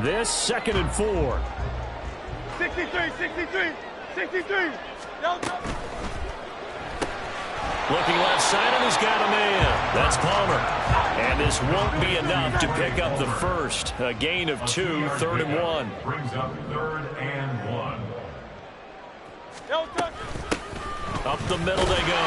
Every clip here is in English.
This 2nd and 4. 63, 63, 63. Looking left side, and he's got a man. That's Palmer. And this won't be enough to pick up the first. A gain of 2, 3rd and 1. Brings up 3rd and 1. Up the middle they go.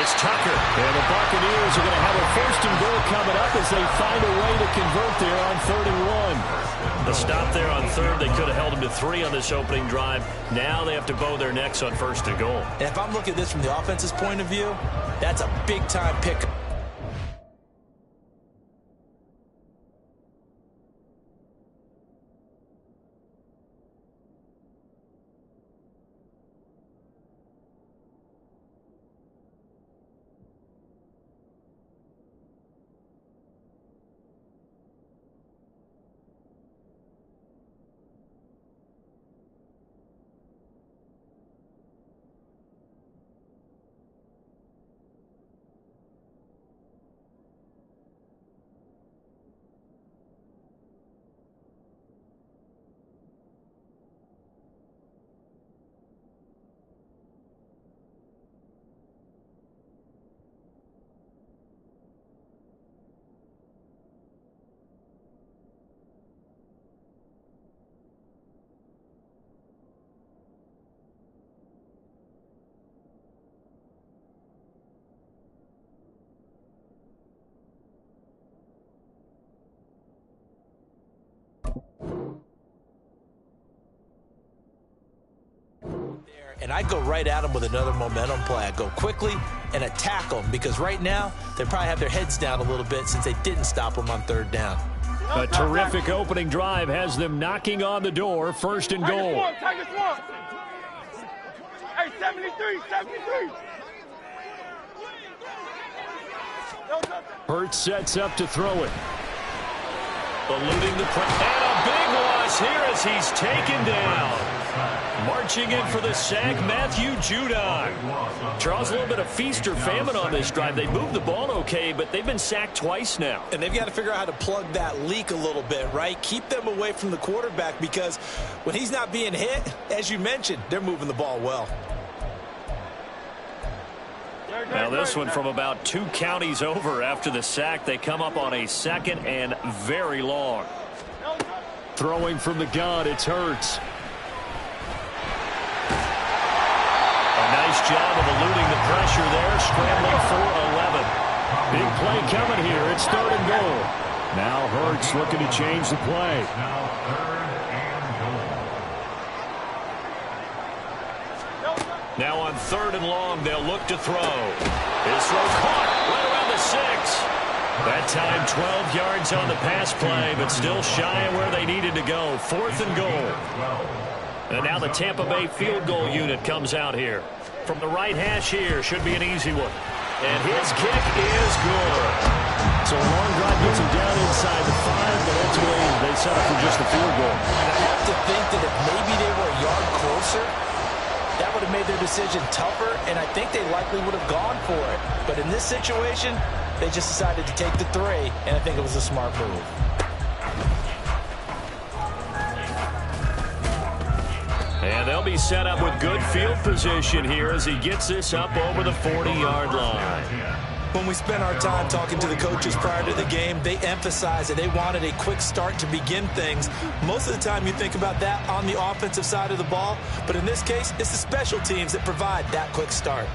It's Tucker. And the Buccaneers are going to have a 1st and goal coming up as they find a way to convert there on 3rd and 1. The stop there on 3rd, they could have held him to 3 on this opening drive. Now they have to bow their necks on 1st and goal. And if I'm looking at this from the offense's point of view, that's a big-time pick. And I go right at them with another momentum play. I go quickly and attack them because right now they probably have their heads down a little bit since they didn't stop them on 3rd down. A terrific opening drive has them knocking on the door. 1st and goal. Take this one. Hey, 73, 73. Hurts sets up to throw it. Eluding the press. And a big loss here as he's taken down. Marching in for the sack, Matthew Judon. Charles, a little bit of feast or famine on this drive. They moved the ball okay, but they've been sacked twice now. And they've got to figure out how to plug that leak a little bit, right? Keep them away from the quarterback because when he's not being hit, as you mentioned, they're moving the ball well. Now this one from about 2 counties over after the sack. They come up on a 2nd and very long. Throwing from the gun, it's Hurts. Nice job of eluding the pressure there, scrambling for 11. Big play coming here. It's 3rd and goal. Now Hurts looking to change the play. Now 3rd and goal. Now on 3rd and long, they'll look to throw. His throw caught right around the 6. That time 12 yards on the pass play, but still shy of where they needed to go. 4th and goal. And now the Tampa Bay field goal unit comes out here. From the right hash here, should be an easy one. And his kick is good. So a long drive gets him down inside the 5, but ultimately they set up for just the field goal. And I have to think that if maybe they were a yard closer, that would have made their decision tougher, and I think they likely would have gone for it. But in this situation, they just decided to take the 3, and I think it was a smart move. And they'll be set up with good field position here as he gets this up over the 40-yard line. When we spent our time talking to the coaches prior to the game, they emphasized that they wanted a quick start to begin things. Most of the time you think about that on the offensive side of the ball, but in this case, it's the special teams that provide that quick start.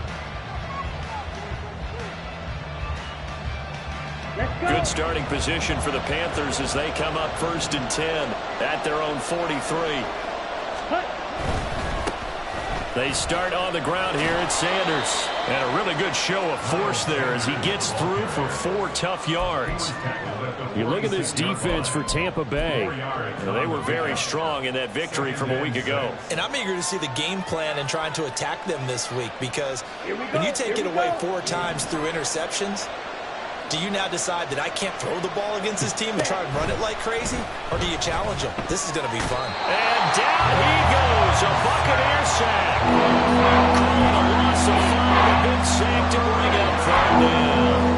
Good starting position for the Panthers as they come up 1st and 10 at their own 43. They start on the ground here at Sanders. And a really good show of force there as he gets through for 4 tough yards. You look at this defense for Tampa Bay. They were very strong in that victory from a week ago. And I'm eager to see the game plan and trying to attack them this week because when you take it away 4 times through interceptions, do you now decide that I can't throw the ball against this team and try and run it like crazy? Or do you challenge them? This is going to be fun. And down he goes. A Buccaneer sack. Calling a loss of 5. A good sack to bring up 3rd down.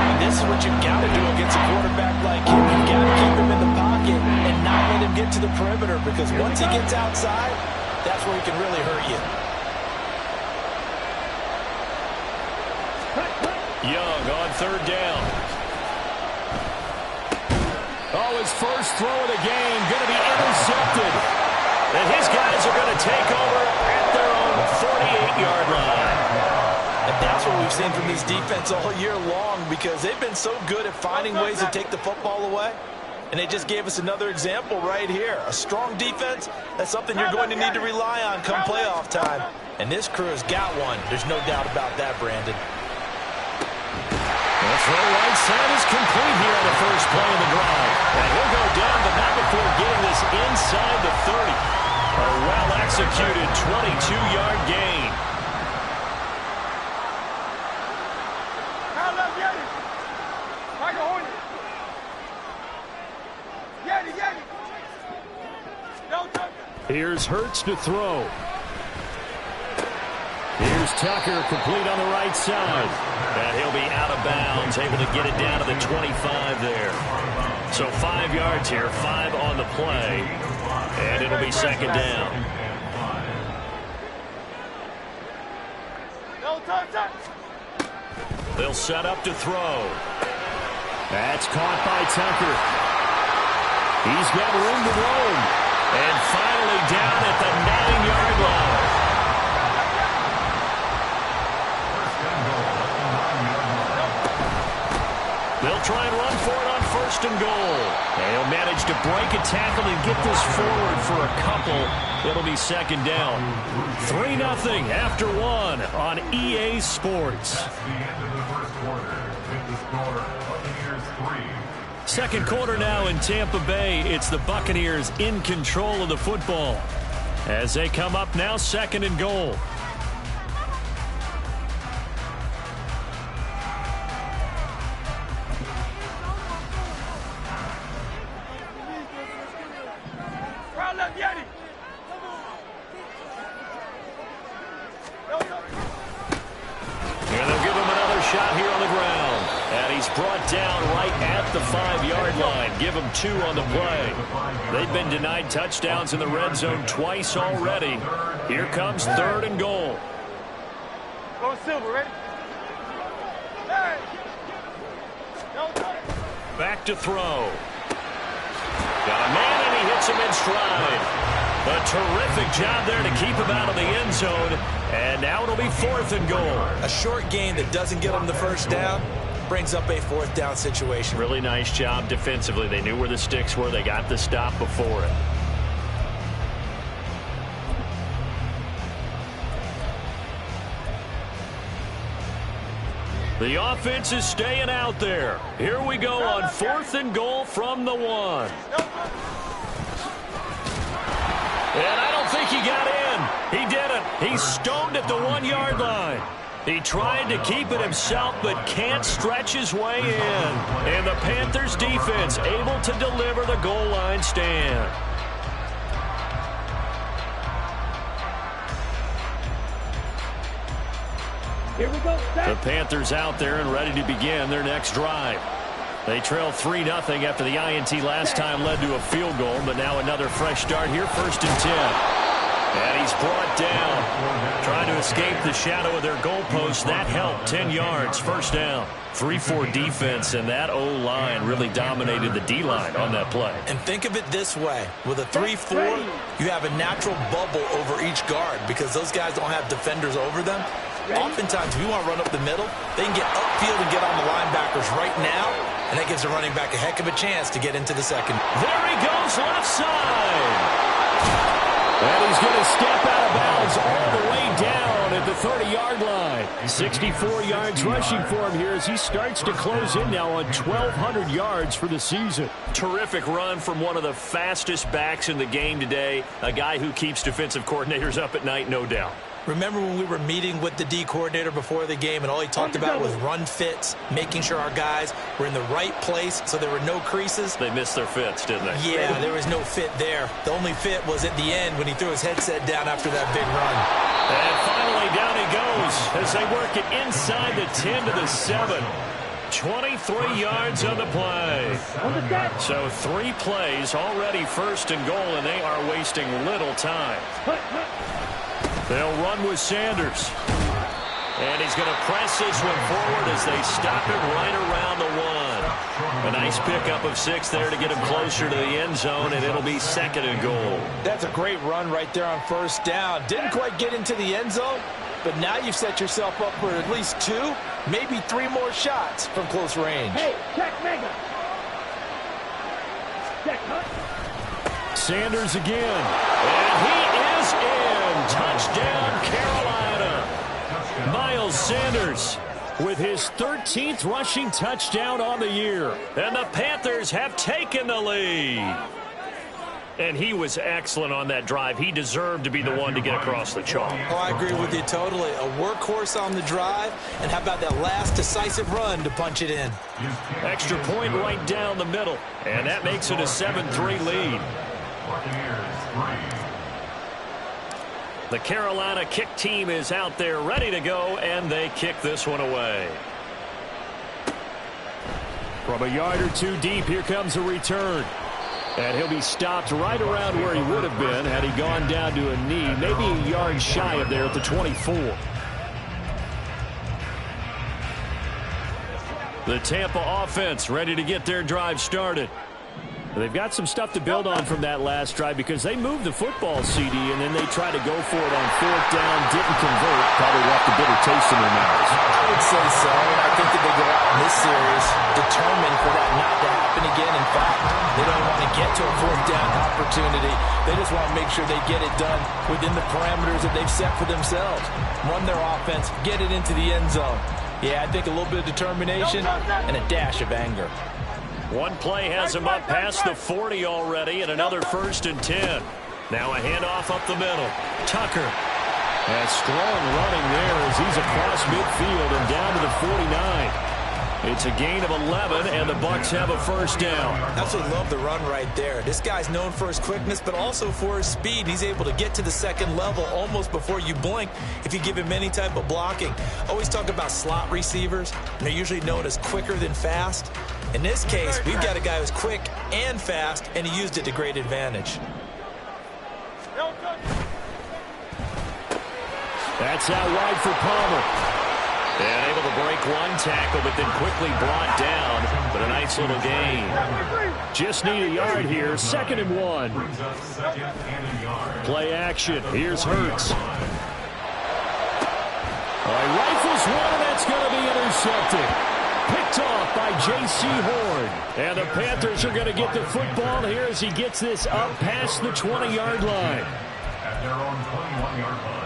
And this is what you've got to do against a quarterback like him. You've got to keep him in the pocket and not get to the perimeter, because once he gets outside, that's where he can really hurt you. Young on third down. Oh, his first throw of the game going to be intercepted. And his guys are going to take over at their own 48-yard line. And that's what we've seen from this defense all year long, because they've been so good at finding ways to take the football away. And they just gave us another example right here. A strong defense, that's something you're going to need to rely on come playoff time. And this crew has got one. There's no doubt about that, Brandon. The throw right side is complete here on the first play of the drive. And he'll go down, but not before getting this inside the 30. A well-executed 22-yard gain. Here's Hurts to throw. Here's Tucker, complete on the right side. And he'll be out of bounds, able to get it down to the 25 there. So 5 yards here, 5 on the play. And it'll be second down. They'll set up to throw. That's caught by Tucker. He's got room to roam. And finally down at the 9-yard line. They'll try and run for it on first and goal. And he'll manage to break a tackle and get this forward for a couple. It'll be second down. 3-0 after 1 on EA Sports. That's the end of the first quarter. With the score, Buccaneers 3. Second quarter now in Tampa Bay. It's the Buccaneers in control of the football as they come up now second and goal. And they'll give him another shot here on the ground. And he's brought down right at the 5-yard line. Give him 2 on the play. They've been denied touchdowns in the red zone twice already. Here comes third and goal. Go Silver, ready? Hey. Back to throw. Got a man and he hits him in stride. A terrific job there to keep him out of the end zone. And now it'll be fourth and goal. A short gain that doesn't get them the first down brings up a fourth down situation. Really nice job defensively. They knew where the sticks were. They got the stop before it. The offense is staying out there. Here we go on fourth and goal from the 1. And I don't think he got in. He didn't. He's stoned at the 1-yard line. He tried to keep it himself, but can't stretch his way in. And the Panthers defense able to deliver the goal line stand. Here we go. The Panthers out there and ready to begin their next drive. They trail 3-0 after the INT last time led to a field goal, but now another fresh start here, first and 10. And he's brought down. Trying to escape the shadow of their goalpost. That helped. 10 yards, first down. 3-4 defense, and that O-line really dominated the D-line on that play. And think of it this way. With a 3-4, you have a natural bubble over each guard because those guys don't have defenders over them. Oftentimes, if you want to run up the middle, they can get upfield and get on the linebackers right now, and that gives the running back a heck of a chance to get into the second. There he goes, left side. And he's going to step out of bounds all the way down at the 30-yard line. 64 yards rushing for him here as he starts to close in now on 1,200 yards for the season. Terrific run from one of the fastest backs in the game today, a guy who keeps defensive coordinators up at night, no doubt. Remember when we were meeting with the D coordinator before the game and all he talked about was run fits, making sure our guys were in the right place so there were no creases? They missed their fits, didn't they? Yeah, there was no fit there. The only fit was at the end when he threw his headset down after that big run. And finally down he goes as they work it inside the 10 to the 7. 23 yards on the play. So 3 plays already first and goal, and they are wasting little time. They'll run with Sanders. And he's going to press this one forward as they stop him right around the 1. A nice pickup of 6 there to get him closer to the end zone, and it'll be second and goal. That's a great run right there on first down. Didn't quite get into the end zone, but now you've set yourself up for at least 2, maybe 3 more shots from close range. Hey, check mega. Check, huh? Sanders again. And he is in. Touchdown, Carolina. Miles Sanders with his 13th rushing touchdown on the year. And the Panthers have taken the lead. And he was excellent on that drive. He deserved to be the one to get across the chalk. Oh, I agree with you totally. A workhorse on the drive. And how about that last decisive run to punch it in? Extra point right down the middle. And that makes it a 7-3 lead. The Carolina kick team is out there ready to go, and they kick this one away. From a yard or 2 deep, here comes a return. And he'll be stopped right around where he would have been had he gone down to a knee, maybe a yard shy of there at the 24. The Tampa offense ready to get their drive started. They've got some stuff to build on from that last drive because they moved the football, CD, and then they tried to go for it on 4th down, didn't convert, probably left a bitter taste in their mouths. I would say so, and I think that they go out in this series determined for that not to happen again. In fact, they don't want to get to a 4th down opportunity. They just want to make sure they get it done within the parameters that they've set for themselves. Run their offense, get it into the end zone. Yeah, I think a little bit of determination and a dash of anger. One play has him up past the 40 already, and another 1st and 10. Now a handoff up the middle. Tucker. A strong running there as he's across midfield and down to the 49. It's a gain of 11, and the Bucs have a 1st down. Absolutely love the run right there. This guy's known for his quickness, but also for his speed. He's able to get to the second level almost before you blink if you give him any type of blocking. Always talk about slot receivers, and they're usually known as quicker than fast. In this case, we've got a guy who's quick and fast, and he used it to great advantage. That's out wide for Palmer. And able to break one tackle, but then quickly brought down. But a nice little gain. Just need a yard here. 2nd and 1. Play action. Here's Hurts. Rifles one, and that's going to be intercepted. Picked off by J.C. Horn. And the Panthers are going to get the football here as he gets this up past the 20-yard line. At their own 21-yard line.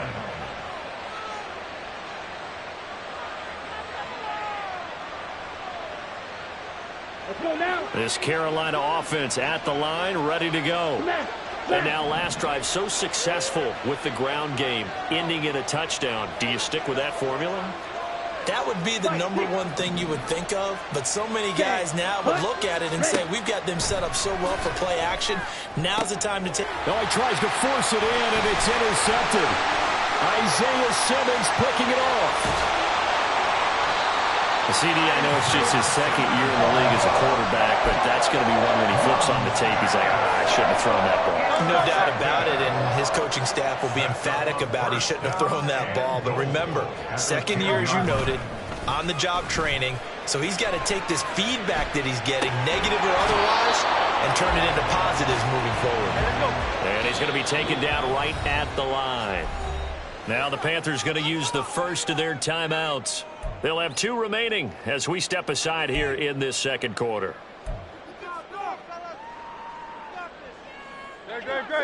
Let's go now. This Carolina offense at the line, ready to go. And now last drive so successful with the ground game, ending in a touchdown. Do you stick with that formula? That would be the number one thing you would think of, but so many guys now would look at it and say, we've got them set up so well for play action. Now's the time to take. No, he tries to force it in, and it's intercepted. Isaiah Simmons picking it off. The CD, I know it's just his 2nd year in the league as a quarterback, but that's going to be one when he flips on the tape. He's like, I shouldn't have thrown that ball. No doubt about it, and his coaching staff will be emphatic about he shouldn't have thrown that ball. But remember, 2nd year, as you noted, on-the-job training, so he's got to take this feedback that he's getting, negative or otherwise, and turn it into positives moving forward. And he's going to be taken down right at the line. Now the Panthers going to use the first of their timeouts. They'll have 2 remaining as we step aside here in this 2nd quarter.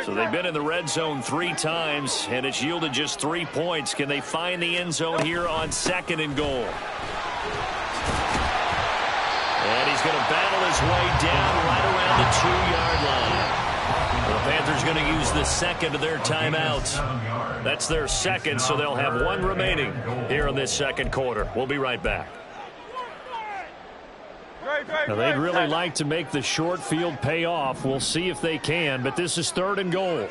So they've been in the red zone 3 times, and it's yielded just 3 points. Can they find the end zone here on 2nd and goal? And he's going to battle his way down right around the 2-yard line. The Panthers going to use the 2nd of their timeouts. That's their 2nd, so they'll have 1 remaining here in this 2nd quarter. We'll be right back. Now, they'd really like to make the short field pay off. We'll see if they can, but this is 3rd and goal.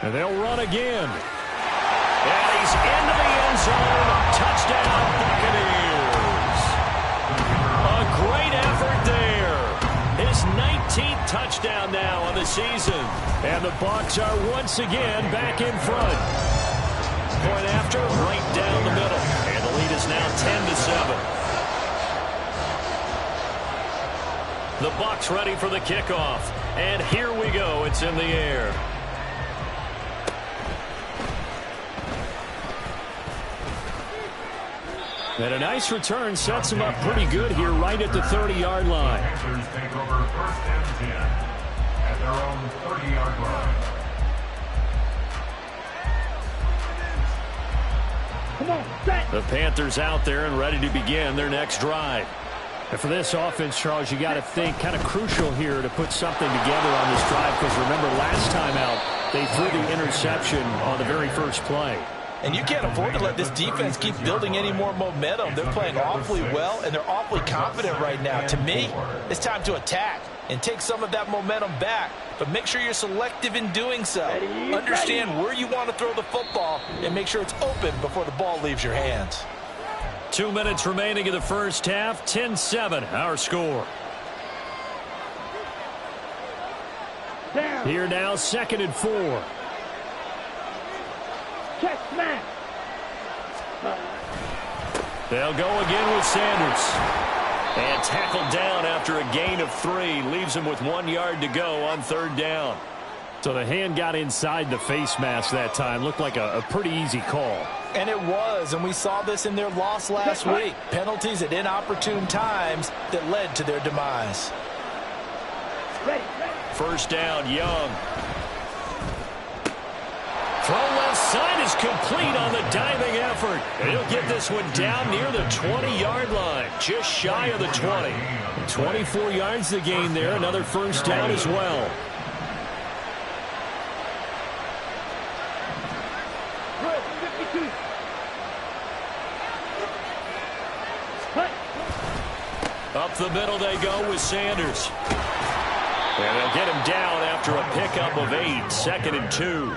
And they'll run again. And he is into the end zone. Touchdown, Buccaneers. A great effort there. His 19th touchdown now on the season. And the Bucs are once again back in front. Point after, right down the middle. And the lead is now 10-7. The Bucs ready for the kickoff. And here we go. It's in the air. And a nice return sets him up pretty good here right at the 30-yard line. Panthers take over first and 10 at their own 30-yard line. Come on, set. The Panthers out there and ready to begin their next drive. And for this offense, Charles, you got to think kind of crucial here to put something together on this drive, because remember last time out they threw the interception on the very first play. And you can't afford to let this defense keep building any more momentum. They're playing awfully well, and they're awfully confident right now. To me, it's time to attack and take some of that momentum back. But make sure you're selective in doing so. Understand where you want to throw the football and make sure it's open before the ball leaves your hands. 2 minutes remaining in the first half. 10-7, our score. Down. Here now, 2nd and 4. Check smash. They'll go again with Sanders. And tackled down after a gain of 3. Leaves him with 1 yard to go on 3rd down. So the hand got inside the face mask that time. Looked like a pretty easy call. And it was, and we saw this in their loss last week. Penalties at inopportune times that led to their demise. Ready. 1st down, Young. Throw left side is complete on the diving effort. And he'll get this one down near the 20-yard line, just shy of the 20. 24 yards to gain there. Another 1st down as well. Good. 52. Cut. Up the middle they go with Sanders. And they'll get him down after a pickup of 8, 2nd and 2.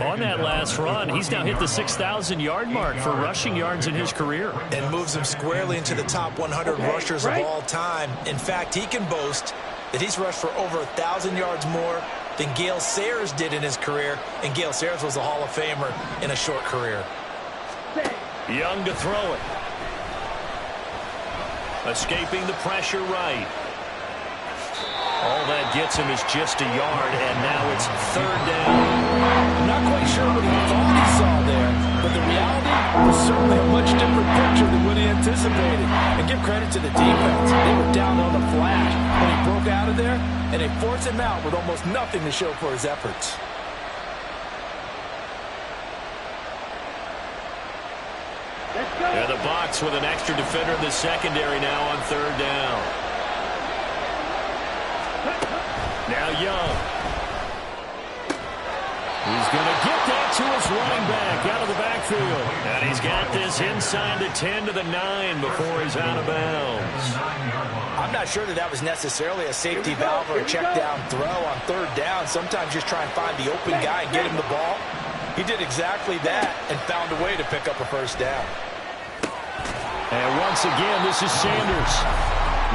On that last run, he's now hit the 6,000-yard mark for rushing yards in his career. And moves him squarely into the top 100 rushers of all time. In fact, he can boast that he's rushed for over 1,000 yards more than Gale Sayers did in his career. And Gale Sayers was a Hall of Famer in a short career. Young to throw it. Escaping the pressure right. All that gets him is just a yard, and now it's 3rd down. I'm not quite sure what he thought he saw there, but the reality was certainly a much different picture than what he anticipated. And give credit to the defense. They were down on the flash when he broke out of there, and they forced him out with almost nothing to show for his efforts. Let's go. And the Bucs with an extra defender in the secondary now on 3rd down. Now Young. He's going to get that to his running back out of the backfield. And he's got this inside the 10 to the 9 before he's out of bounds. I'm not sure that was necessarily a safety valve or a check down throw on 3rd down. Sometimes just try and find the open guy and get him the ball. He did exactly that and found a way to pick up a 1st down. And once again, this is Sanders.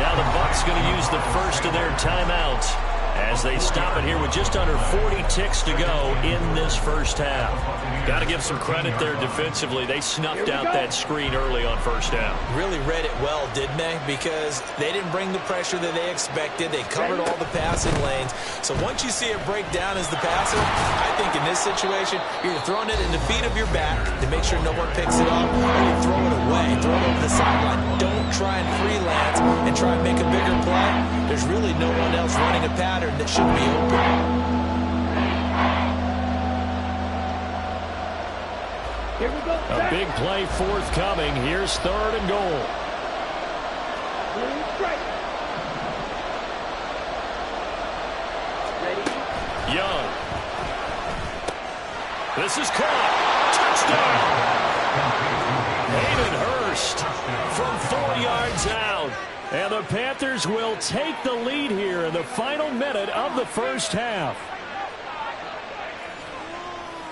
Now the Bucs going to use the first of their timeouts as they stop it here with just under 40 ticks to go in this first half. Got to give some credit there defensively. They snuffed out that screen early on 1st down. Really read it well, didn't they? Because they didn't bring the pressure that they expected. They covered all the passing lanes. So once you see it break down as the passer, I think in this situation, you're throwing it in the feet of your back to make sure no one picks it up, or you throw it away, throw it over the sideline. Don't try and freelance and try and make a bigger play. There's really no one else running a pattern that should be open. Here we go. A big play forthcoming. Here's 3rd and goal. Strike. Ready. Young. This is caught. Touchdown. Hayden Hurst from 4 yards out. And the Panthers will take the lead here in the final minute of the first half.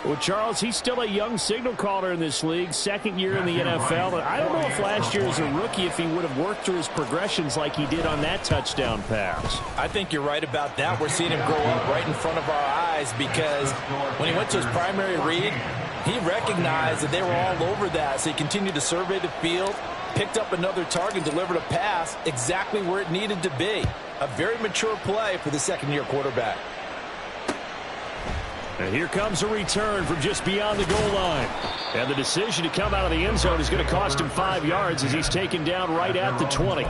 Well, Charles, he's still a young signal caller in this league, second year in the NFL. But I don't know if last year as a rookie, if he would have worked through his progressions like he did on that touchdown pass. I think you're right about that. We're seeing him grow up right in front of our eyes because when he went to his primary read, he recognized that they were all over that. So he continued to survey the field, picked up another target, delivered a pass exactly where it needed to be. A very mature play for the second-year quarterback. And here comes a return from just beyond the goal line. And the decision to come out of the end zone is going to cost him 5 yards as he's taken down right at the 20.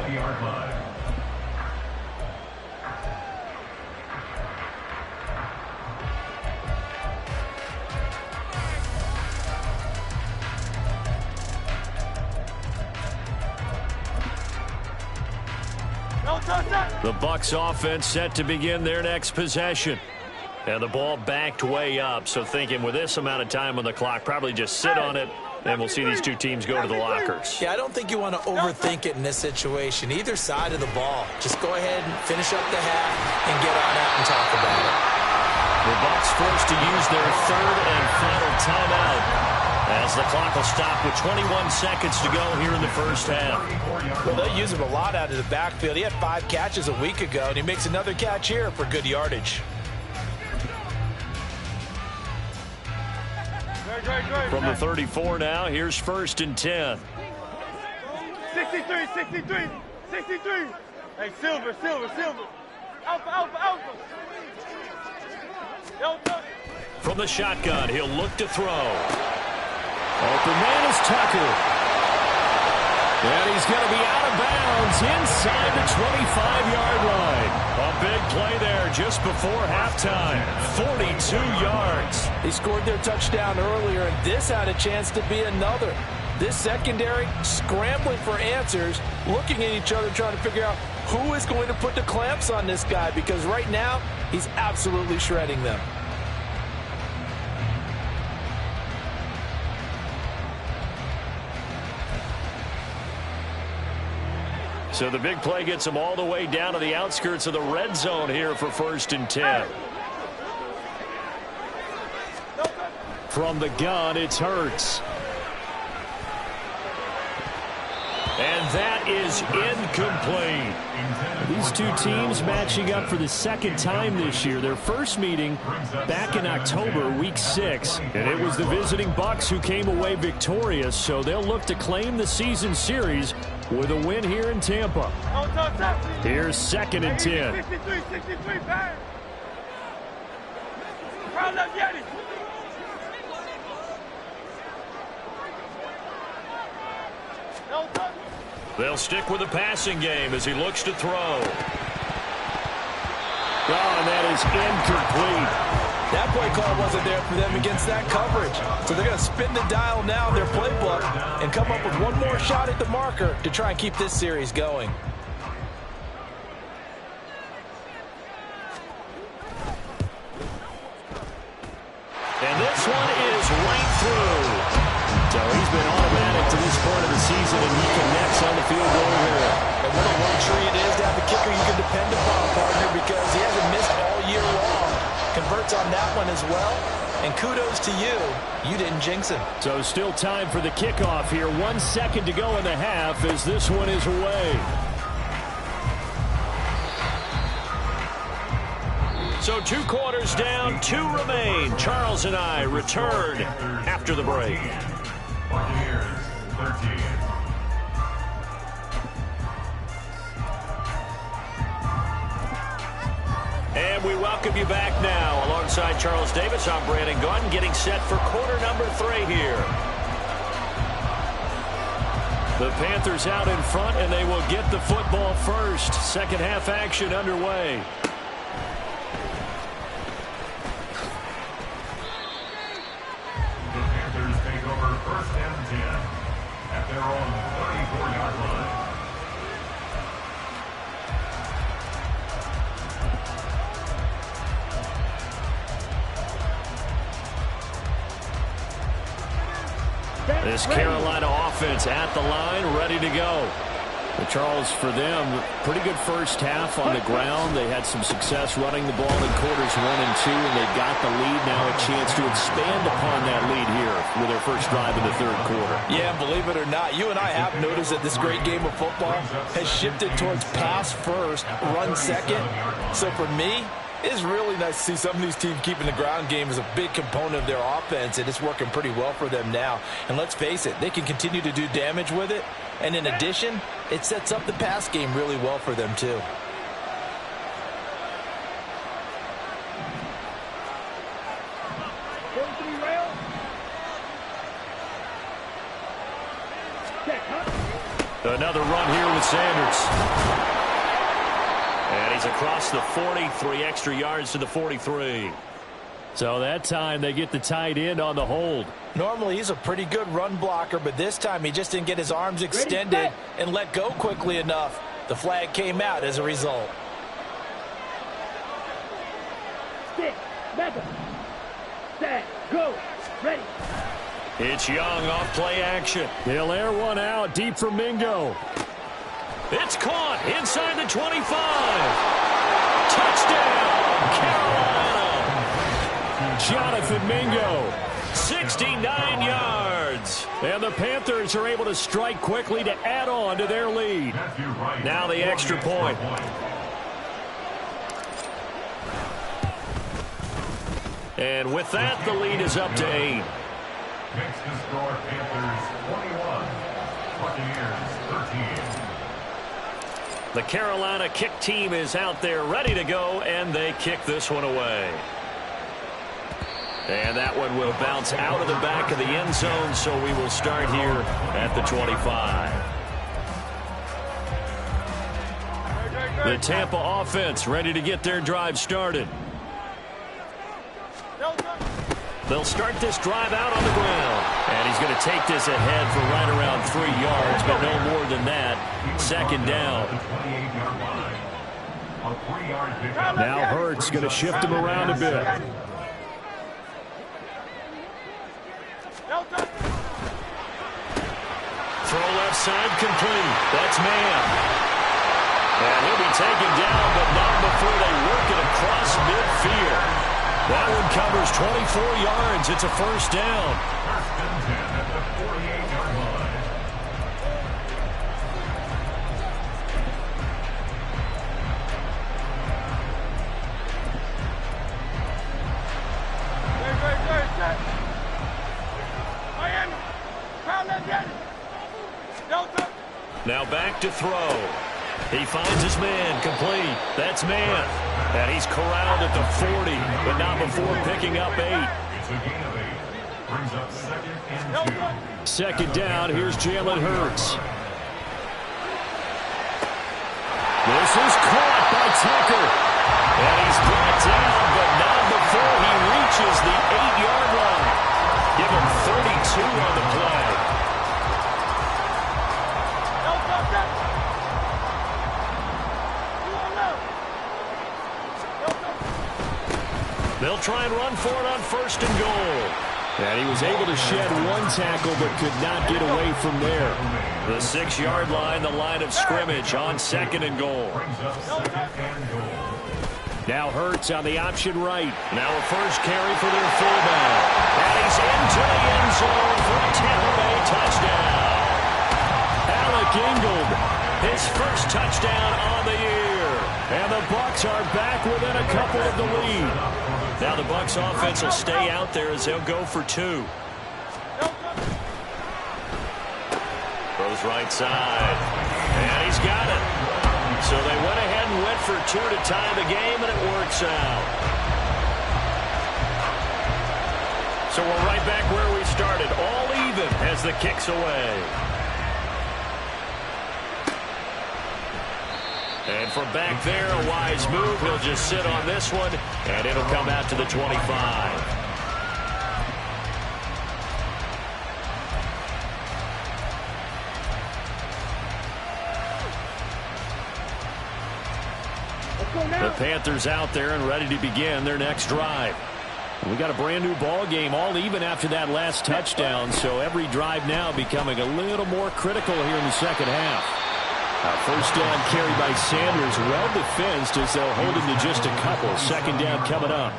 The Bucs offense set to begin their next possession. And the ball backed way up, so thinking with this amount of time on the clock, probably just sit on it, and we'll see these two teams go to the lockers. Yeah, I don't think you want to overthink it in this situation. Either side of the ball. Just go ahead and finish up the half and get on out and talk about it. The Bucs forced to use their third and final timeout as the clock will stop with 21 seconds to go here in the first half. Well, they'll use him a lot out of the backfield. He had 5 catches a week ago, and he makes another catch here for good yardage. From the 34 now, here's 1st and 10. 63, 63, 63. Hey, Silver. Alpha. From the shotgun, he'll look to throw. Open man is Tucker. And he's going to be out of bounds inside the 25-yard line. A big play there just before halftime. 42 yards. They scored their touchdown earlier, and this had a chance to be another. This secondary scrambling for answers, looking at each other, trying to figure out who is going to put the clamps on this guy, because right now he's absolutely shredding them. So the big play gets them all the way down to the outskirts of the red zone here for 1st and 10. From the gun, it's Hurts. And that is incomplete. These two teams matching up for the second time this year. Their first meeting back in October, week 6. And it was the visiting Bucs who came away victorious, so they'll look to claim the season series with a win here in Tampa. Here's 2nd and 10. 63, bang. Crowd left Yeti. They'll stick with the passing game as he looks to throw. Oh, and that is incomplete. That play call wasn't there for them against that coverage. So they're going to spin the dial now in their playbook and come up with one more shot at the marker to try and keep this series going. And this one is right through. So he's been automatic to this point of the season, and he connects on the field goal here. And what a luxury it is to have a kicker you can depend upon, partner, because he hasn't missed all year long. Converts on that one as well. And kudos to you. You didn't jinx him. So still time for the kickoff here. 1 second to go in the half as this one is away. So 2 quarters down, 2 remain. Charles and I return after the break. Buccaneers 13. And we welcome you back now. Alongside Charles Davis, I'm Brandon Gaudin, getting set for quarter number 3 here. The Panthers out in front, and they will get the football first. Second half action underway. The Panthers take over 1st and 10 at their own 34-yard line. This Carolina offense at the line, ready to go. But Charles, for them, pretty good first half on the ground. They had some success running the ball in quarters 1 and 2, and they got the lead. Now a chance to expand upon that lead here with their first drive in the third quarter. Yeah, and believe it or not, you and I have noticed that this great game of football has shifted towards pass first, run second. So for me, it's really nice to see some of these teams keeping the ground game as a big component of their offense, and it's working pretty well for them now. And let's face it, they can continue to do damage with it. And in addition, it sets up the pass game really well for them, too. Another run here with Sanders. And he's across the 40, 3 extra yards to the 43. So that time they get the tight end on the hold. Normally he's a pretty good run blocker, but this time he just didn't get his arms extended and let go quickly enough. The flag came out as a result. Go. Ready. It's Young off play action. He'll air one out deep for Mingo. It's caught inside the 25. Touchdown, Carolina. Jonathan Mingo. 69 yards. And the Panthers are able to strike quickly to add on to their lead. Now the extra point. And with that, the lead is up to 8. Makes the score Panthers 21, Buccaneers 13. The Carolina kick team is out there ready to go, and they kick this one away. And that one will bounce out of the back of the end zone, so we will start here at the 25. The Tampa offense ready to get their drive started. They'll start this drive out on the ground. And he's going to take this ahead for right around 3 yards, but no more than that. Second down. Now Hurts going to shift him around a bit. Throw left side complete. That's man. And he'll be taken down, but not before they work it across midfield. That one covers 24 yards. It's a first down. First and 10 at the 48-yard line. Great. Miami. Crowd, let's get it. Delta. Now back to throw. He finds his man complete. That's man. And he's corralled at the 40, but not before picking up 8. It's a gain of 8. Brings up second and 2. Second down, here's Jalen Hurts. This is caught by Tucker. And he's brought down, but not before he reaches the 8-yard line. Give him 32 on the play. They'll try and run for it on first and goal. And he was able to shed one tackle but could not get away from there. The 6-yard line, the line of scrimmage on second and goal. Now Hurts on the option right. Now a first carry for their fullback. And he's into the end zone for a Tampa Bay touchdown. Alec Ingold, his first touchdown on the year. And the Bucs are back within a couple of the lead. Now the Bucs offense will stay out there as they'll go for 2. Throws right side. And he's got it. So they went ahead and went for 2 to tie the game, and it works out. So we're right back where we started, all even as the kick's away. And from back there, a wise move. He'll just sit on this one, and it'll come out to the 25. The Panthers out there and ready to begin their next drive. We got a brand new ball game, all even after that last touchdown, so every drive now becoming a little more critical here in the second half. First down carry by Sanders. Well defensed as they'll hold him to just a couple. Second down coming up.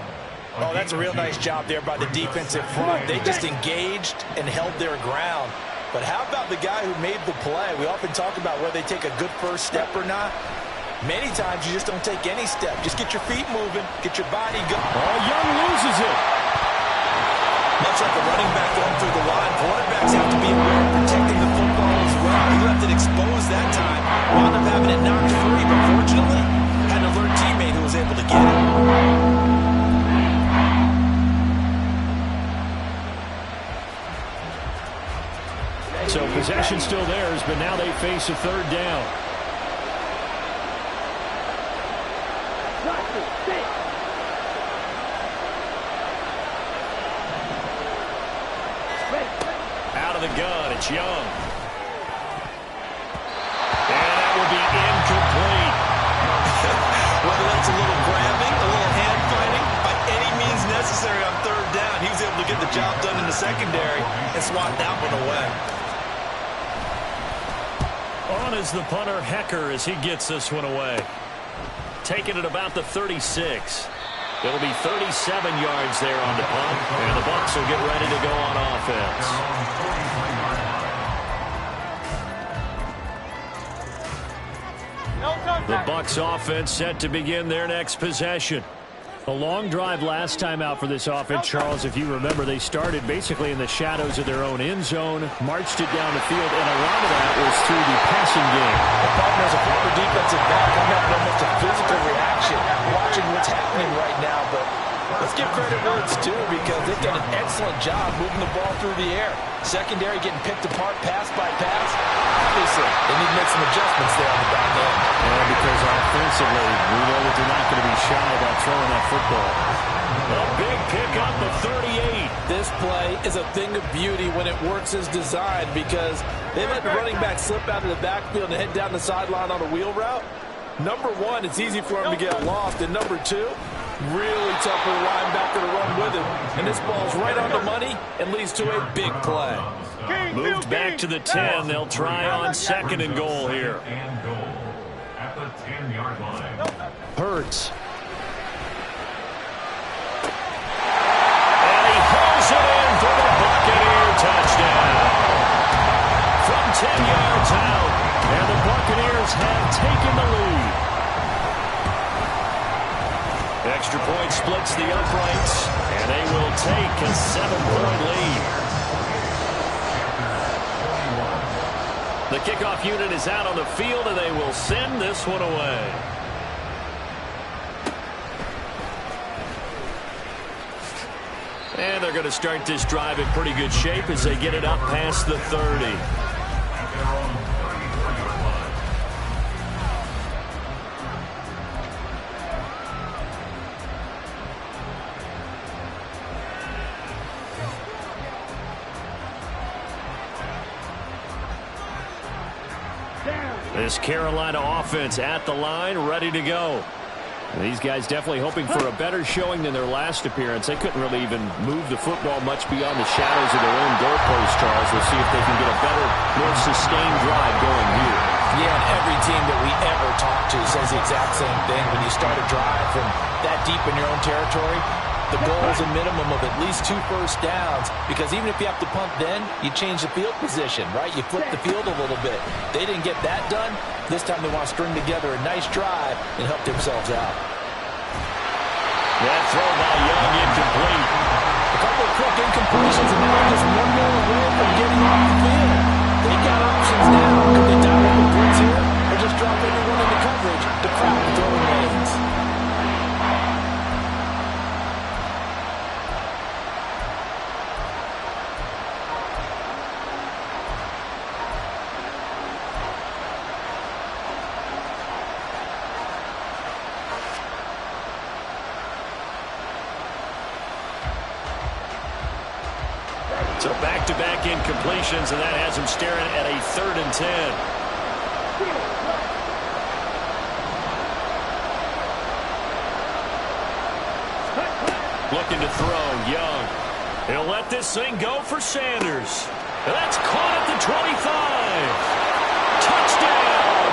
Oh, that's a real nice job there by the defensive front. They just engaged and held their ground. But how about the guy who made the play? We often talk about whether they take a good first step or not. Many times you just don't take any step. Just get your feet moving, get your body going. Oh, Young loses it. Much like a running back going through the line, quarterbacks have to be aware of protecting the football as well. He left it exposed that time. Wound up having it knocked free, but fortunately, had an alert teammate who was able to get it. So possession still theirs, but now they face a third down. Out of the gun, it's Young. And that will be incomplete. Whether that's a little grabbing, a little hand fighting, by any means necessary on third down, he was able to get the job done in the secondary and swat that one away. On is the punter, Hecker, as he gets this one away. Taking it about the 36. It'll be 37 yards there on the punt, and the Bucs will get ready to go on offense. The Bucs offense set to begin their next possession. A long drive last time out for this offense, Charles. If you remember, they started basically in the shadows of their own end zone, marched it down the field, and a lot of that was through the passing game. The partner's a proper defensive back. I'm having almost a physical reaction watching what's happening right now, but let's give credit where it's due because they've done an excellent job moving the ball through the air. Secondary getting picked apart pass by pass. Obviously, they need to make some adjustments there on the back end. And because offensively, we know that they're not going to be shy about throwing that football. A big pickup of 38. This play is a thing of beauty when it works as designed because they let the running back slip out of the backfield and head down the sideline on a wheel route. Number one, it's easy for him to get lost. And number two, really tough for the linebacker to run with him. And this ball's right on the money and leads to a big play. Moved back to the 10. They'll try on second and goal here. At the 10-yard line. Hurts. And he hauls it in for the Buccaneer touchdown. From 10 yards out, and the Buccaneers have taken the lead. Extra point splits the uprights, and they will take a 7-point lead. The kickoff unit is out on the field, and they will send this one away. And they're going to start this drive in pretty good shape as they get it up past the 30. This Carolina offense at the line, ready to go. And these guys definitely hoping for a better showing than their last appearance. They couldn't really even move the football much beyond the shadows of their own goalpost, Charles. We'll see if they can get a better, more sustained drive going here. Yeah, and every team that we ever talk to says the exact same thing. When you start a drive from that deep in your own territory, the goal is a minimum of at least 2 first downs, because even if you have to punt then, you change the field position, right? You flip the field a little bit. They didn't get that done. This time they want to string together a nice drive and help themselves out. That throw by Young incomplete. A couple of quick incompletions, and now just one more away from getting off the field. They got options now. Could they dial up a blitz here, or just drop everyone into coverage to crowd the throwing lanes? So back-to-back incompletions, and that has him staring at a 3rd and 10. Looking to throw, Young. He'll let this thing go for Sanders. That's caught at the 25. Touchdown,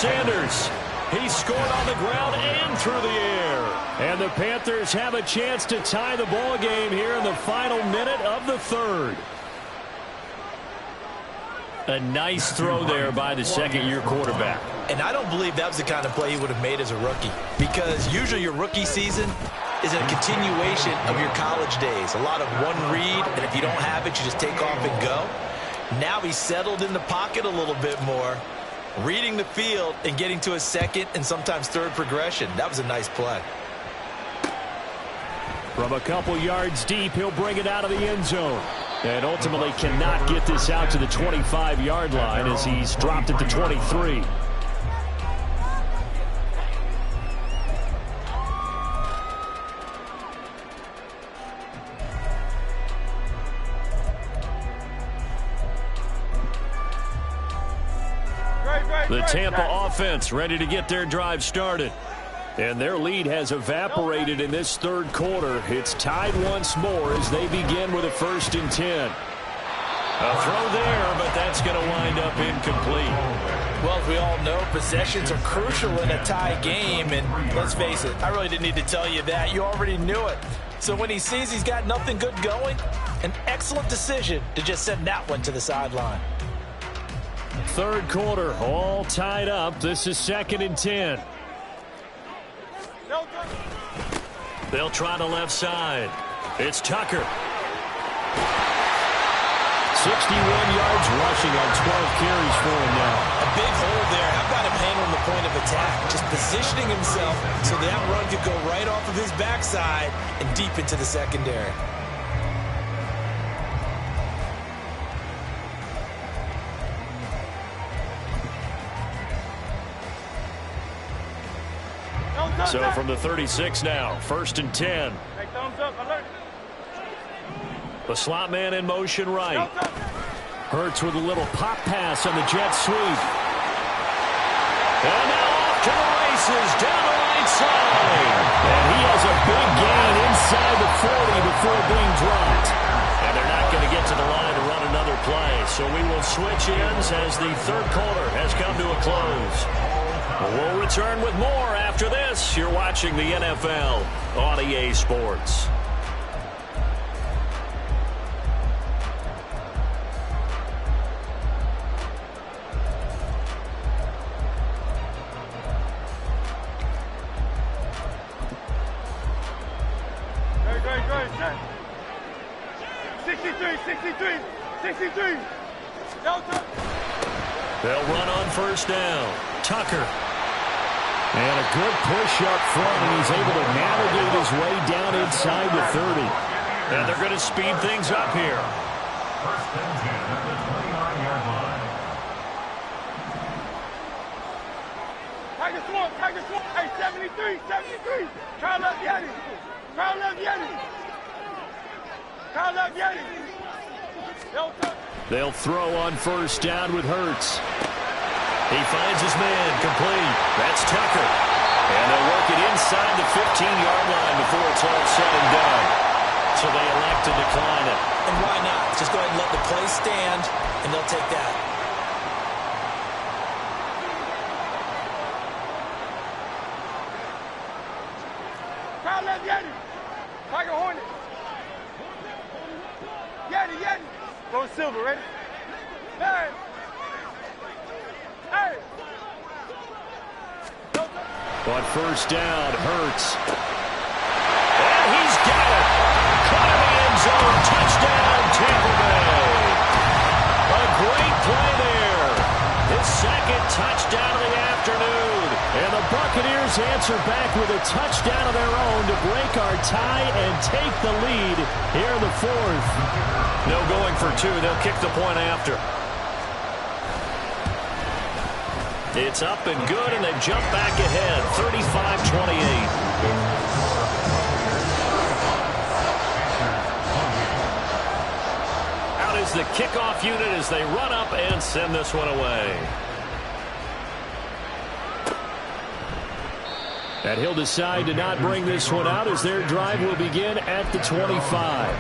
Sanders. He scored on the ground and through the air. And the Panthers have a chance to tie the ball game here in the final minute of the third. A nice throw there by the second-year quarterback. And I don't believe that was the kind of play he would have made as a rookie, because usually your rookie season is a continuation of your college days. A lot of one read, and if you don't have it, you just take off and go. Now he's settled in the pocket a little bit more, reading the field and getting to a second and sometimes third progression. That was a nice play. From a couple yards deep, he'll bring it out of the end zone. And ultimately cannot get this out to the 25-yard line as he's dropped it to 23. The Tampa offense ready to get their drive started. And their lead has evaporated in this third quarter. It's tied once more as they begin with a 1st and 10. A throw there, but that's going to wind up incomplete. Well, as we all know, possessions are crucial in a tie game. And let's face it, I really didn't need to tell you that. You already knew it. So when he sees he's got nothing good going, an excellent decision to just send that one to the sideline. Third quarter, all tied up. This is 2nd and 10. They'll try the left side. It's Tucker. 61 yards rushing on 12 carries for him now. A big hole there. How about him handling the point of attack? Just positioning himself so that run could go right off of his backside and deep into the secondary. So from the 36 now, 1st and 10. Hey, thumbs up, alert. The slot man in motion right. Hurts with a little pop pass on the jet sweep. And now off to the races down the right side. And he has a big gain inside the 40 before being dropped. And they're not going to get to the line to run another play. So we will switch ends as the third quarter has come to a close. We'll return with more after this. You're watching the NFL on EA Sports. Great. 63. Delta. They'll run on 1st down. Tucker. And a good push up front, and he's able to navigate his way down inside the 30. And they're going to speed things up here. 1st and 10 at the 29-yard line. Tiger Swamp. Hey, 73. Kyle left Yeti. Delta. They'll throw on 1st down with Hurts. He finds his man, complete. That's Tucker. And they'll work it inside the 15-yard line before it's all said and done. So they elect to decline it. And why not? Just go ahead and let the play stand, and they'll take that. Kyle left Yeti. Tiger Hornet. Yeti. Go Silver, ready? Hey. On 1st down, Hurts. And he's got it. Caught in the end zone. Touchdown, Tampa Bay. A great play there. His 2nd touchdown of the afternoon. And the Buccaneers answer back with a touchdown of their own to break our tie and take the lead here in the 4th. No going for 2. They'll kick the point after. It's up and good, and they jump back ahead, 35-28. Out is the kickoff unit as they run up and send this one away. And he'll decide to not bring this one out as their drive will begin at the 25.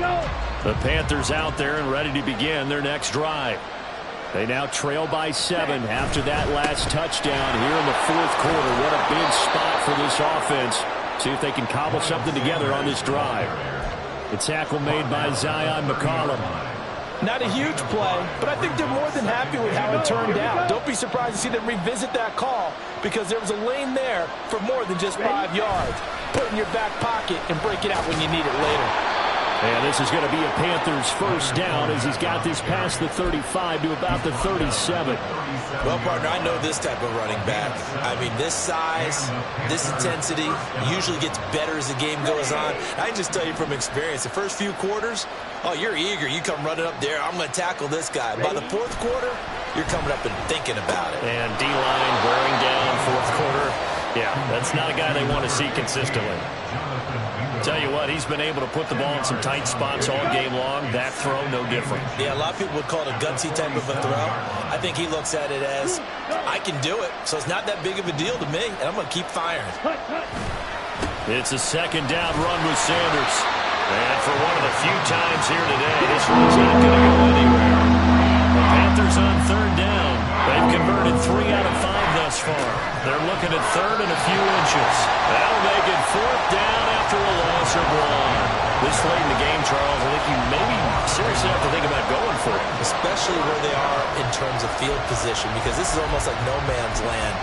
The Panthers out there and ready to begin their next drive. They now trail by 7 after that last touchdown here in the fourth quarter. What a big spot for this offense. See if they can cobble something together on this drive. The tackle made by Zion McCollum. Not a huge play, but I think they're more than happy with how it turned out. Don't be surprised to see them revisit that call because there was a lane there for more than just 5 yards. Put it in your back pocket and break it out when you need it later. And this is going to be a Panthers first down as he's got this past the 35 to about the 37. Well, partner, I know this type of running back. I mean, this size, this intensity usually gets better as the game goes on. I can just tell you from experience, the first few quarters, oh, you're eager. You come running up there, I'm going to tackle this guy. By the fourth quarter, you're coming up and thinking about it. And D-line wearing down fourth quarter. Yeah, that's not a guy they want to see consistently. Tell you what, he's been able to put the ball in some tight spots all game long. That throw, no different. Yeah, a lot of people would call it a gutsy type of a throw. I think he looks at it as, I can do it, so it's not that big of a deal to me, and I'm going to keep firing. It's a second down run with Sanders. And for one of the few times here today, this one's not going to go anywhere. The Panthers on third down. They've converted 3 out of 5 thus far. They're looking at third and a few inches. That'll make it fourth down after a loss of 1. This late in the game, Charles, I think you maybe seriously have to think about going for it. Especially where they are in terms of field position, because this is almost like no man's land.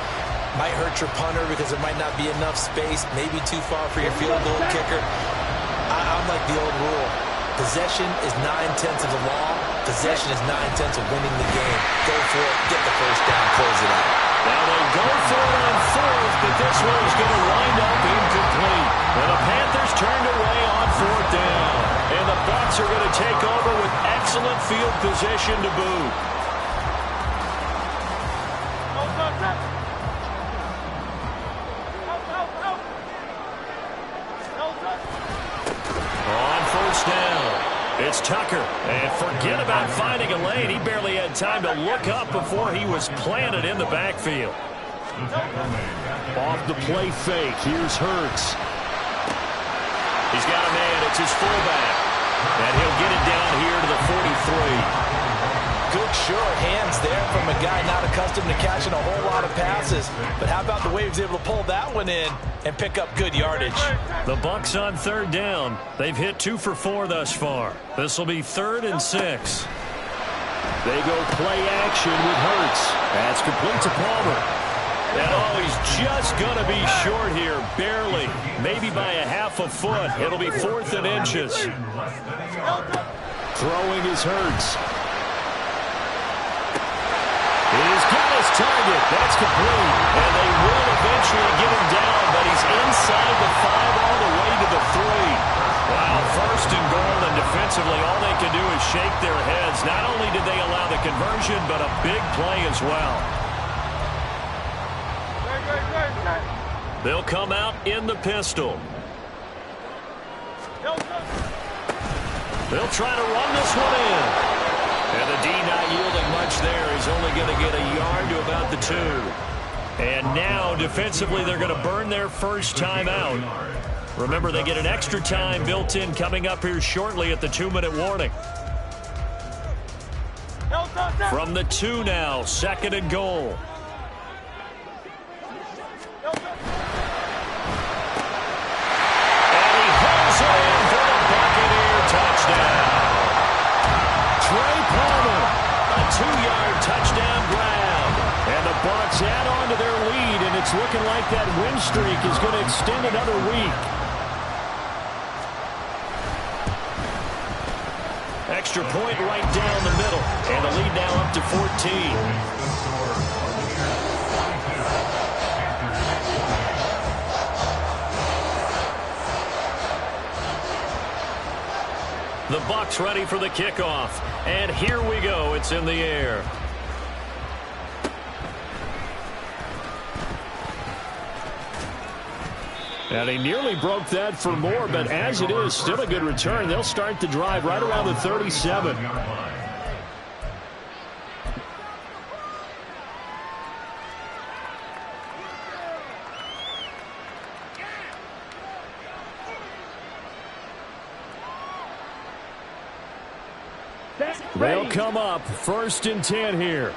Might hurt your punter because there might not be enough space, maybe too far for your field goal kicker. I'm like the old rule. Possession is 9/10 of the law. Possession is 9/10 of winning the game. Go for it, get the first down, close it out. Now they go for it on fourth, but this one is going to wind up incomplete. And the Panthers turned away on fourth down. And the Bucs are going to take over with excellent field position to boot. On first down, it's Tucker. And forget about finding a lane. He barely had time to look up before he was planted in the backfield. Off the play fake, here's Hurts. He's got a man, it's his fullback. And he'll get it down here to the 43. Good short hands there from a guy not accustomed to catching a whole lot of passes. But how about the way he was able to pull that one in and pick up good yardage? The Bucs on third down. They've hit 2 for 4 thus far. This will be 3rd and 6. They go play action with Hurts. That's complete to Palmer. And oh, he's just going to be short here, barely. Maybe by a half a foot. It'll be 4th and inches. Throwing is Hurts. He's got his target. That's complete. And they will eventually get him down, but he's inside the 5 all the way to the 3. Wow, 1st and goal, and defensively all they can do is shake their heads. Not only did they allow the conversion, but a big play as well. They'll come out in the pistol. They'll try to run this one in. And the D not yielding much there. He's only going to get a yard to about the 2. And now, defensively, they're going to burn their first time out. Remember, they get an extra time built in coming up here shortly at the 2-minute warning. From the 2 now, 2nd and goal. And he hauls it in for the Buccaneer touchdown. Trey Palmer, a 2-yard touchdown grab. And the Bucs add on to their lead, and it's looking like that win streak is going to extend another week. Extra point right down the middle, and the lead now up to 14. The Bucs ready for the kickoff. And here we go. It's in the air. And he nearly broke that for more, but as it is, still a good return. They'll start the drive right around the 37. They'll come up 1st and 10 here.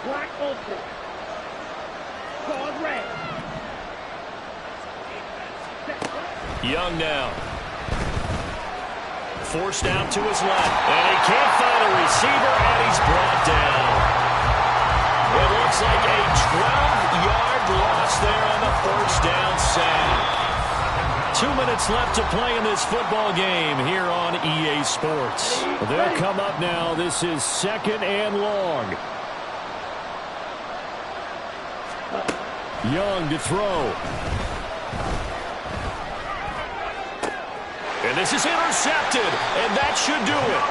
Black open. Call red. Young now. Forced out to his left. And he can't find a receiver, and he's brought down. It looks like a 12-yard loss there on the 1st down sack. 2 minutes left to play in this football game here on EA Sports. They'll come up now. This is 2nd and long. Young to throw. And this is intercepted, and that should do it.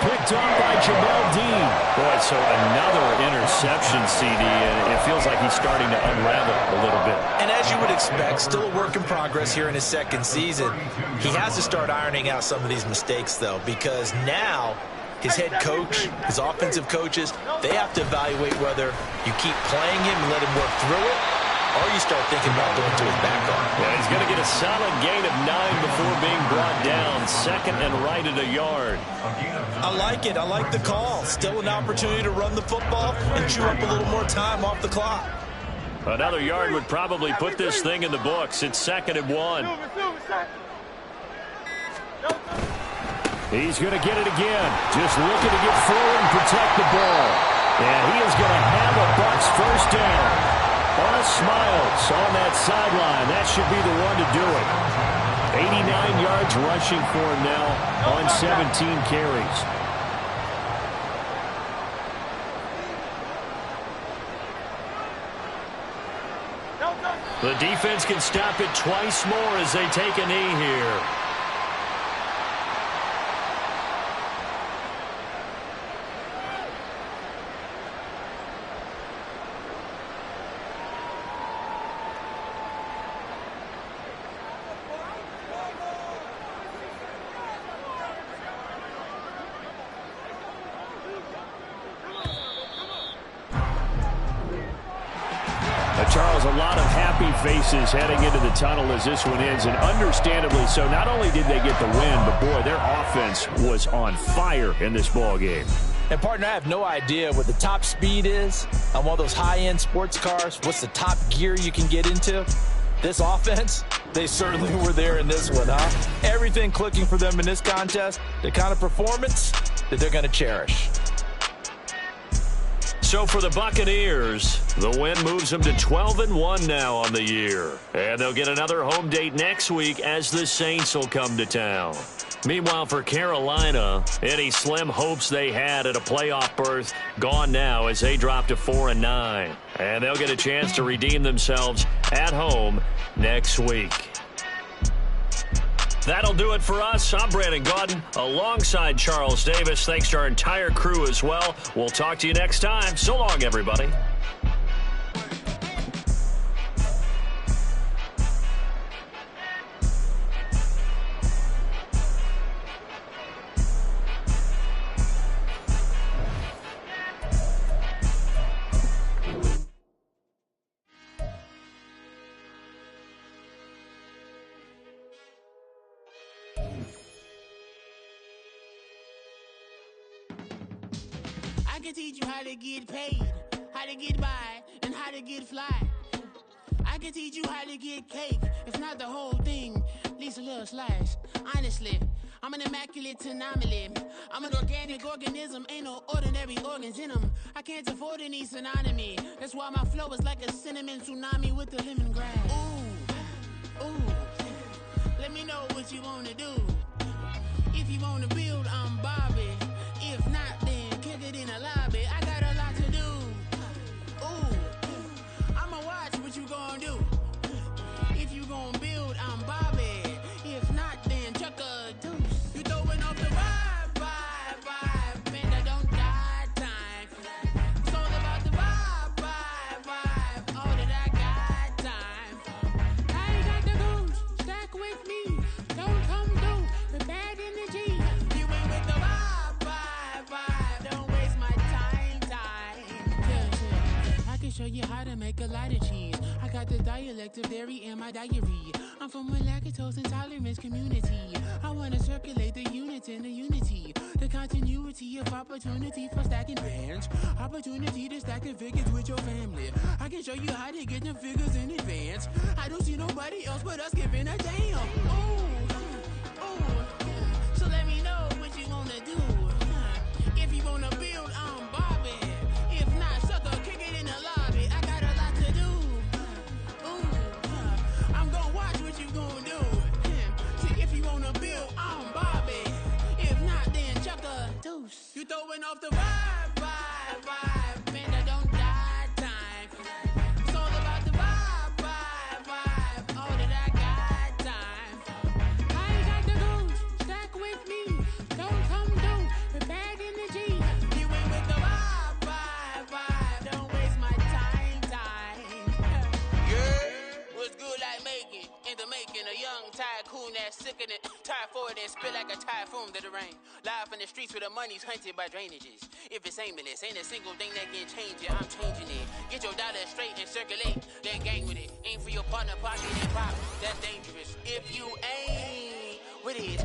Picked off by Jamel Dean. Boy, so another interception, CD, and it feels like he's starting to unravel a little bit. And as you would expect, still a work in progress here in his 2nd season. He has to start ironing out some of these mistakes, though, because now his head coach, his offensive coaches, they have to evaluate whether you keep playing him and let him work through it, or you start thinking about going to his back arm. Yeah, he's going to get a solid gain of 9 before being brought down. 2nd and right at a yard. I like it. I like the call. Still an opportunity to run the football and chew up a little more time off the clock. Another yard would probably put this thing in the books. It's 2nd and 1. He's going to get it again. Just looking to get forward and protect the ball. And he is going to have a Bucs 1st down. On Smiles on that sideline. That should be the one to do it. 89 yards rushing for him now on 17 carries. The defense can stop it twice more as they take a knee here. Charles, a lot of happy faces heading into the tunnel as this one ends, and understandably so. Not only did they get the win, but, boy, their offense was on fire in this ball game. And, partner, I have no idea what the top speed is on one of those high-end sports cars. What's the top gear you can get into? This offense, they certainly were there in this one, huh? Everything clicking for them in this contest, the kind of performance that they're going to cherish. So for the Buccaneers, the win moves them to 12-1 now on the year. And they'll get another home date next week as the Saints will come to town. Meanwhile, for Carolina, any slim hopes they had at a playoff berth gone now as they drop to 4-9. And they'll get a chance to redeem themselves at home next week. That'll do it for us. I'm Brandon Gaudin alongside Charles Davis. Thanks to our entire crew as well. We'll talk to you next time. So long, everybody. I can teach you how to get paid, how to get by, and how to get fly. I can teach you how to get cake, if not the whole thing, at least a little slice. Honestly, I'm an immaculate anomaly. I'm an organic organism, ain't no ordinary organs in them. I can't afford any synonymy. That's why my flow is like a cinnamon tsunami with the lemongrass. Ooh, ooh, let me know what you wanna do. If you wanna build, I'm Bobby. If not, then kick it in a lobby. I got a lot to do. Ooh, I'ma watch what you gon' do. If you gon' build, I'm Bobby. If not, then chuck a deuce. You throwing off the vibe, and I don't die time. It's all about the vibe, all that I got time. I ain't got the goose, stack with me. Don't come through the bad energy. You ain't with the vibe, don't waste my time. Yeah. I can show you how to make a lot of cheese. I got the dialect of dairy in my diary. I'm from a lactose intolerance community. I wanna circulate the units in the unity. continuity of opportunity for stacking bands. Opportunity to stacking figures with your family. I can show you how to get them figures in advance. I don't see nobody else but us giving a damn. So let me know what you wanna do. If you wanna build, I'm Bobby. If not, sucker, kick it in the lobby. I got a lot to do. I'm gonna watch what you gonna do. See, if you wanna build, I'm Bobby. If not, then chuck a deuce. You throwing off the vibe. Man, that don't die time. It's all about the vibe. All that I got time. I ain't got the goose. Stack with me. Don't come through with bad energy. You ain't with the vibe. Don't waste my time. Yeah, what's good like making? In the making, a young tycoon that's sicker than typhoid and spit like a typhoon to the rain. Live in the streets where the money's hunted by drainages. If it's aimless, ain't a single thing that can change it. I'm changing it. Get your dollar straight and circulate. Then gang with it. Aim for your partner, pocket and pop. That's dangerous. If you ain't with it,